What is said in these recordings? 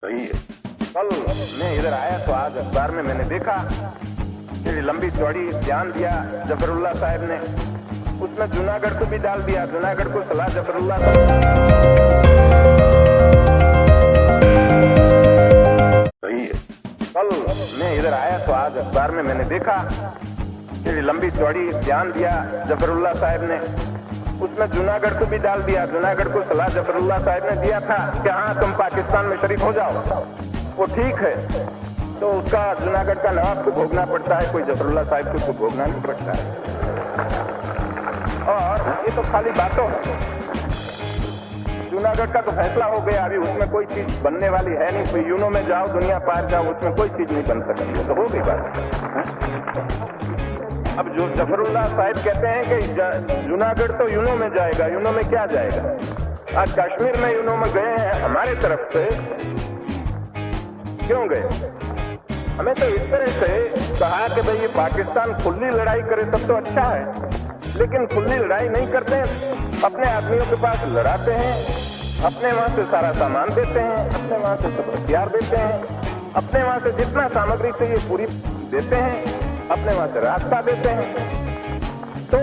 सही है। कल मैं इधर आया तो आज अखबार में मैंने देखा कि लंबी चौड़ी बयान दिया जफरुल्लाह साहब ने, उसमें जूनागढ़ को भी डाल दिया। जूनागढ़ को सलाह जफरुल्लाह सही है। कल मैं इधर आया तो आज अखबार में मैंने देखा कि लंबी चौड़ी बयान दिया जफरुल्लाह साहब ने, उसमें जूनागढ़ को भी डाल दिया। जूनागढ़ को सलाह जफरुल्लाह साहब ने दिया था कि हाँ तुम पाकिस्तान में शरीक हो जाओ, वो ठीक है, तो उसका जूनागढ़ का नवाब को भोगना पड़ता है, कोई जफरुल्लाह साहब को भोगना नहीं पड़ता है। और ये तो खाली बातों है। जूनागढ़ का तो फैसला हो गया, अभी उसमें कोई चीज बनने वाली है नहीं। कोई यूनो में जाओ, दुनिया पार जाओ, उसमें कोई चीज नहीं बन सकती, तो हो गई बात। अब जो जफरुल्लाह साहब कहते हैं कि जूनागढ़ तो यूनो में जाएगा, यूनो में क्या जाएगा? आज कश्मीर में यूनो में गए हैं हमारे तरफ से, क्यों गए? हमें तो इस तरह से कहा कि भाई ये पाकिस्तान खुली लड़ाई करे तब तो अच्छा है, लेकिन खुली लड़ाई नहीं करते हैं, अपने आदमियों के पास लड़ाते हैं, अपने वहां से सारा सामान देते हैं, अपने वहां से सब हथियार देते हैं, अपने वहां से जितना सामग्री चाहिए पूरी देते हैं, अपने वहां से रास्ता देते हैं। तो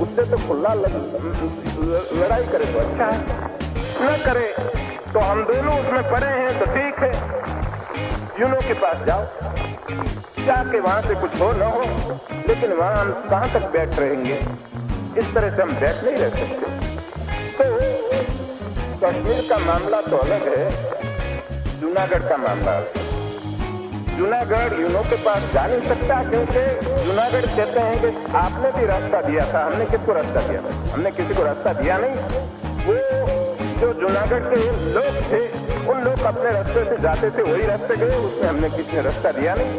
उससे तो खुला लड़ाई करे तो अच्छा है, न करे तो हम दोनों उसमें पड़े हैं तो ठीक है, यूनो के पास जाओ, जाके वहां से कुछ हो न हो, लेकिन वहां हम कहां तक बैठ रहेंगे? इस तरह से हम बैठ नहीं रह सकते। तो कश्मीर का मामला तो अलग है, जूनागढ़ का मामला अलग है। जूनागढ़ यूनो के पास जा नहीं सकता, क्योंकि जूनागढ़ कहते हैं कि आपने भी रास्ता दिया था। हमने किसको रास्ता दिया था? हमने किसी को रास्ता दिया नहीं। वो जो जूनागढ़ के लोग थे, उन लोग अपने रास्ते से जाते थे, वही रास्ते गए, उसमें हमने किसी ने रास्ता दिया नहीं,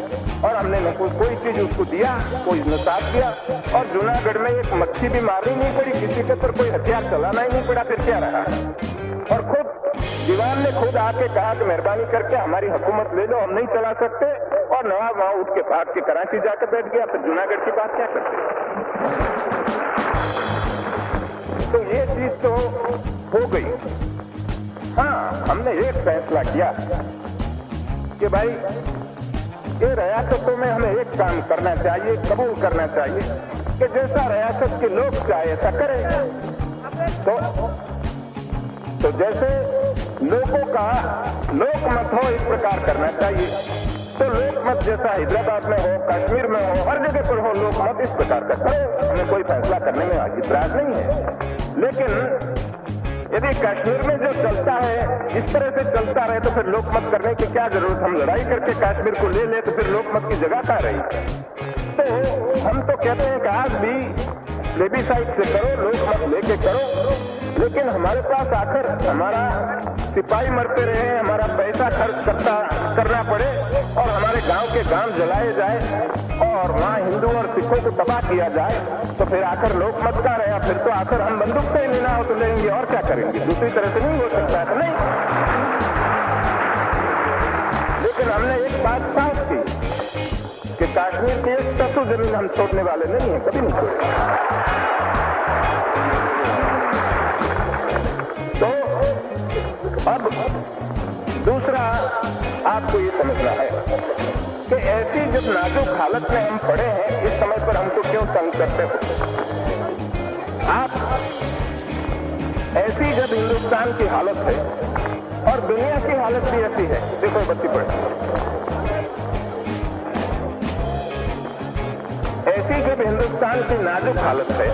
और हमने न कोई चीज उसको दिया, कोई न साथ दिया। और जूनागढ़ में एक मच्छी भी मारनी नहीं पड़ी, किसी के ऊपर कोई हथियार चलाना ही नहीं पड़ा, फिर क्या रहा? और खुद दीवान ने खुद आके कहा कि मेहरबानी करके हमारी हुकूमत ले लो, हम नहीं चला सकते, और नवाब वहां उठ के भाग के कराची जाकर बैठ गया। फिर जूनागढ़ की बात क्या करते? तो ये चीज तो हो गई। हाँ, हमने एक फैसला किया कि भाई ये रियासतों में हमें एक काम करना चाहिए, कबूल करना चाहिए कि जैसा रियासत के लोग चाहे ऐसा करें। तो जैसे लोगों का लोकमत हो, इस प्रकार करना चाहिए। तो लोकमत जैसा हैदराबाद में हो, कश्मीर में हो, हर जगह पर हो लोकमत, इस प्रकार का करो। हमें कोई फैसला करने में इतराज नहीं है, लेकिन यदि कश्मीर में जो चलता है इस तरह से चलता रहे तो फिर लोकमत करने की क्या जरूरत? हम लड़ाई करके कश्मीर को ले ले तो फिर लोकमत की जगह कहाँ रही? तो हम तो कहते हैं कि आज भी प्लेबिसाइट से करो, लोकमत लेके करो, लेकिन हमारे पास आकर हमारा सिपाही मरते रहे, हमारा पैसा खर्च करना पड़े, और हमारे गांव के गांव जलाए जाए, और वहाँ हिंदू और सिखों को तबाह किया जाए, तो फिर आकर लोकमत का रहा? फिर तो आकर हम बंदूक से ही लेना हो तो लेंगे, और क्या करेंगे? दूसरी तरह से नहीं हो सकता है, नहीं। लेकिन हमने एक बात साफ की कि कश्मीर की एक तत्व जमीन हम छोड़ने वाले नहीं है, कभी नहीं छोड़ेंगे। तो अब दूसरा आपको ये समझना है कि ऐसी जब नाजुक हालत में हम पड़े हैं, इस समय पर हमको क्यों तंग करते हो आप? ऐसी जब हिंदुस्तान की हालत है और दुनिया की हालत भी ऐसी है, देखो बत्ती पड़े, ऐसी जब हिंदुस्तान की नाजुक हालत है,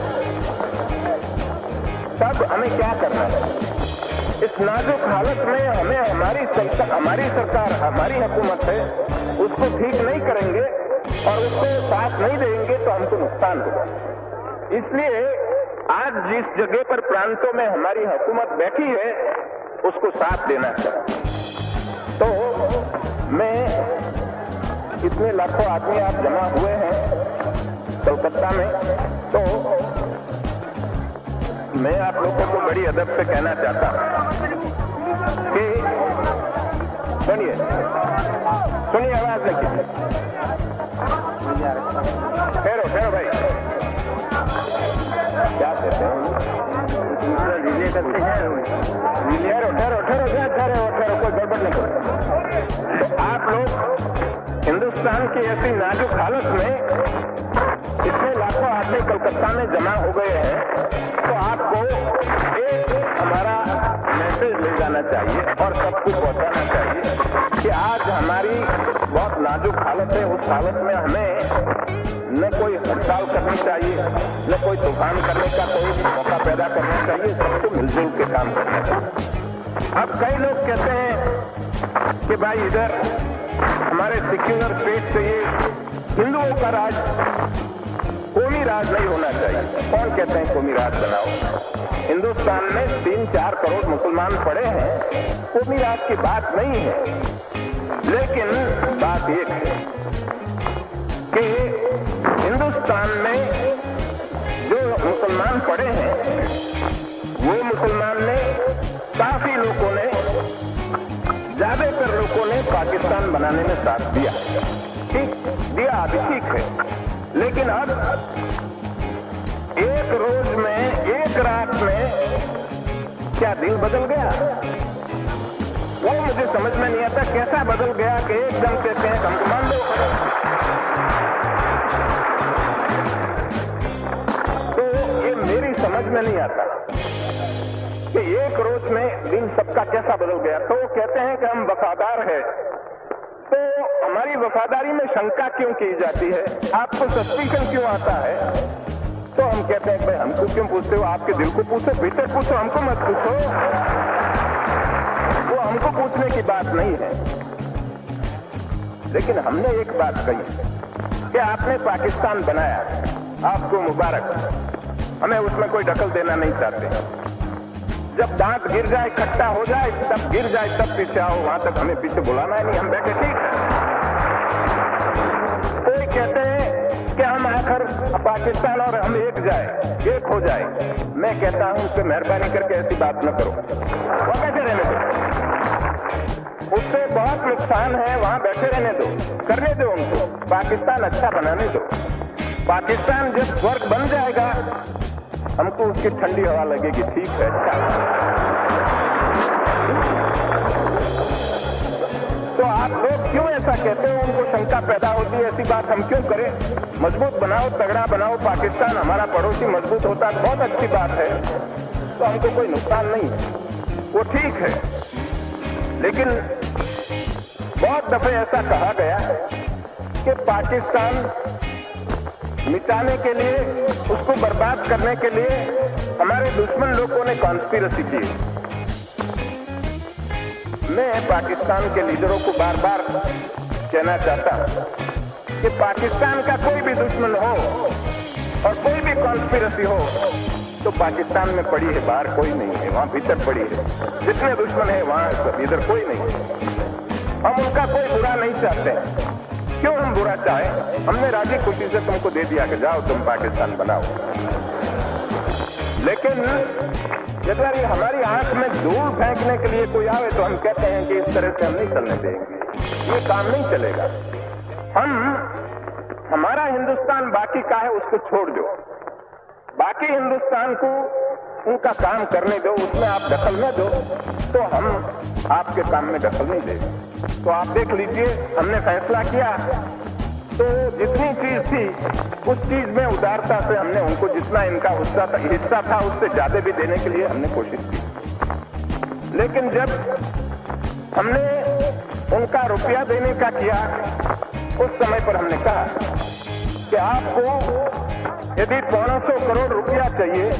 तब हमें क्या करना है? इस नाजुक हालत में हमें हमारी सरकार, हमारी हुकूमत है, उसको ठीक नहीं करेंगे और उसको साथ नहीं देंगे तो हमको नुकसान होगा। इसलिए आज जिस जगह पर प्रांतों में हमारी हुकूमत बैठी है, उसको साथ देना चाहिए। तो मैं इतने लाखों आदमी आप जमा हुए हैं कोलकाता में, तो मैं आप लोगों को बड़ी अदब से कहना चाहता हूं कि सुनिए, आवाज नहीं, ठहरो भाई, क्या कहते हैं? ठहरो, कोई गड़बड़ करने पड़ते। तो आप लोग हिंदुस्तान की ऐसी नाजुक हालत में इतने लाखों आदमी कलकत्ता में जमा हो गए हैं, तो आपको एक हमारा मैसेज ले जाना चाहिए और सबको पहुंचाना चाहिए कि आज हमारी बहुत नाजुक हालत है। उस हालत में हमें न कोई हड़ताल करनी चाहिए, न कोई तूफान करने का कोई मौका पैदा करना चाहिए, सबको मिलजुल के काम करना चाहिए। अब कई लोग कहते हैं कि भाई इधर हमारे सेक्युलर स्टेट से ये हिंदुओं का राज, कौमी राज नहीं होना चाहिए। कौन कहते हैं कौमी राज बनाओ? हिंदुस्तान में 3-4 करोड़ मुसलमान पड़े हैं, कौमी राज की बात नहीं है। लेकिन बात एक है कि हिंदुस्तान में जो मुसलमान पड़े हैं, वो मुसलमान ने काफी लोगों ने, ज्यादातर लोगों ने पाकिस्तान बनाने में साथ दिया। ठीक दिया, अभी ठीक है। लेकिन अब एक रोज में, एक रात में क्या दिल बदल गया? वो मुझे समझ में नहीं आता कैसा बदल गया कि एकदम कहते हैं हमको मान लो। तो ये मेरी समझ में नहीं आता कि एक रोज में दिन सबका कैसा बदल गया। तो वो कहते हैं कि हम वफादार है, तो हमारी वफादारी में शंका क्यों की जाती है? आपको सस्पिशन क्यों आता है? तो हम कहते हैं भाई हमको क्यों पूछते हो? आपके दिल को पूछो, भीतर पूछो, हमको मत पूछो। वो हमको पूछने की बात नहीं है। लेकिन हमने एक बात कही कि आपने पाकिस्तान बनाया, आपको मुबारक, हमें उसमें कोई दखल देना नहीं चाहते। जब दांत गिर जाए, इकट्ठा हो जाए, तब गिर जाए, तब पीछे आओ, वहां तक हमें पीछे बुलाना है नहीं, हम बैठे ठीक। कोई कहते हैं कि हम आखिर पाकिस्तान और हम एक हो जाए। मैं कहता हूं कि मेहरबानी करके ऐसी बात न करो, वहां बैठे रहने दो। उससे बहुत नुकसान है, वहां बैठे रहने दो, करने दो उनको, पाकिस्तान अच्छा बनाने दो। पाकिस्तान जब स्वर्ग बन जाएगा, हमको उसकी ठंडी हवा लगेगी, ठीक है, अच्छा। तो आप लोग क्यों ऐसा कहते हो? उनको शंका पैदा होती है, ऐसी बात हम क्यों करें? मजबूत बनाओ, तगड़ा बनाओ, पाकिस्तान हमारा पड़ोसी मजबूत होता है, बहुत अच्छी बात है, तो हमको कोई नुकसान नहीं है, वो ठीक है। लेकिन बहुत दफे ऐसा कहा गया कि पाकिस्तान मिटाने के लिए, उसको बर्बाद करने के लिए हमारे दुश्मन लोगों ने कॉन्स्पिरेसी की। मैं पाकिस्तान के लीडरों को बार बार कहना चाहता हूं कि पाकिस्तान का कोई भी दुश्मन हो और कोई भी कॉन्स्पिरेसी हो तो पाकिस्तान में पड़ी है, बाहर कोई नहीं है, वहां भीतर पड़ी है। जितने दुश्मन है वहां इधर कोई नहीं है। हम उनका कोई बुरा नहीं चाहते। क्यों हम बुरा चाहें? हमने राजी खुशी से तुमको दे दिया कि जाओ तुम पाकिस्तान बनाओ। लेकिन अगर ये हमारी आंख में धूल फेंकने के लिए कोई आवे तो हम कहते हैं कि इस तरह से हम नहीं चलने देंगे, ये काम नहीं चलेगा। हमारा हिंदुस्तान बाकी का है, उसको छोड़ दो, बाकी हिंदुस्तान को उनका काम करने दो, उसमें आप दखल न दो, तो हम आपके काम में दखल नहीं देंगे। तो आप देख लीजिए, हमने फैसला किया तो जितनी चीज थी उस चीज में उदारता से हमने उनको जितना इनका हिस्सा था उससे ज्यादा भी देने के लिए हमने कोशिश की। लेकिन जब हमने उनका रुपया देने का किया, उस समय पर हमने कहा कि आपको यदि 500 करोड़ रुपया चाहिए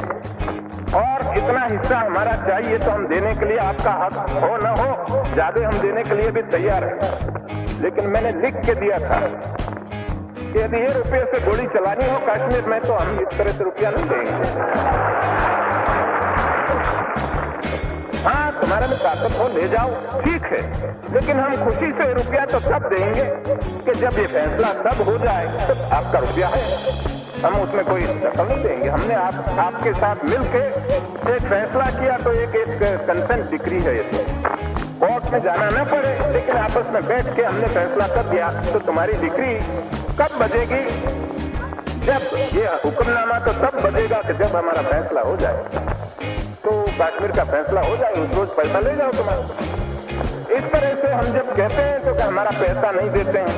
और इतना हिस्सा हमारा चाहिए तो हम देने के लिए, आपका हक हो न हो, ज्यादा हम देने के लिए भी तैयार है। लेकिन मैंने लिख के दिया था कि यदि ये रुपये से गोली चलानी हो कश्मीर में तो हम इस तरह से रुपया नहीं देंगे। हाँ, तुम्हारे में ताकत हो ले जाओ, ठीक है, लेकिन हम खुशी से रुपया तो तब देंगे कि जब ये फैसला तब हो जाए, तब आपका रुपया है, हम उसमें कोई दखल नहीं देंगे। हमने आपके साथ मिलके एक फैसला किया तो एक कंसेंट डिक्री है, ये तो कोर्ट में जाना न पड़े, लेकिन आपस में बैठ के हमने फैसला कर दिया। तो तुम्हारी डिक्री कब बजेगी? जब ये हुक्मनामा तो तब बजेगा कि जब हमारा फैसला हो जाए। तो कश्मीर का फैसला हो जाए, उस रोज पैसा ले जाओ तुम्हारा। इस तरह से हम जब कहते हैं तो कि हमारा पैसा नहीं देते हैं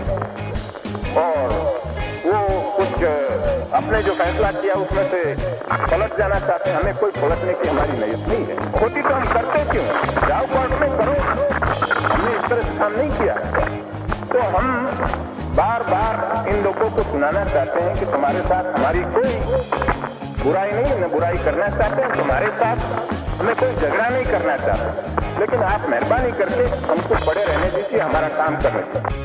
और वो कुछ अपने जो फैसला किया उसमें से पलट जाना चाहते हैं, हमें कोई पलटने की हमारी नीयत नहीं है। होती तो हम करते क्यों? जाओ कोर्ट में करो, हमने इस तरह से काम नहीं किया। तो हम बार बार इन लोगों को सुनाना चाहते हैं कि तुम्हारे साथ हमारी कोई बुराई नहीं, न बुराई करना चाहते हैं, तुम्हारे साथ हमें कोई झगड़ा नहीं करना चाहते, लेकिन आप मेहरबानी करके हमको पड़े रहने दीजिए, हमारा काम करने दीजिए।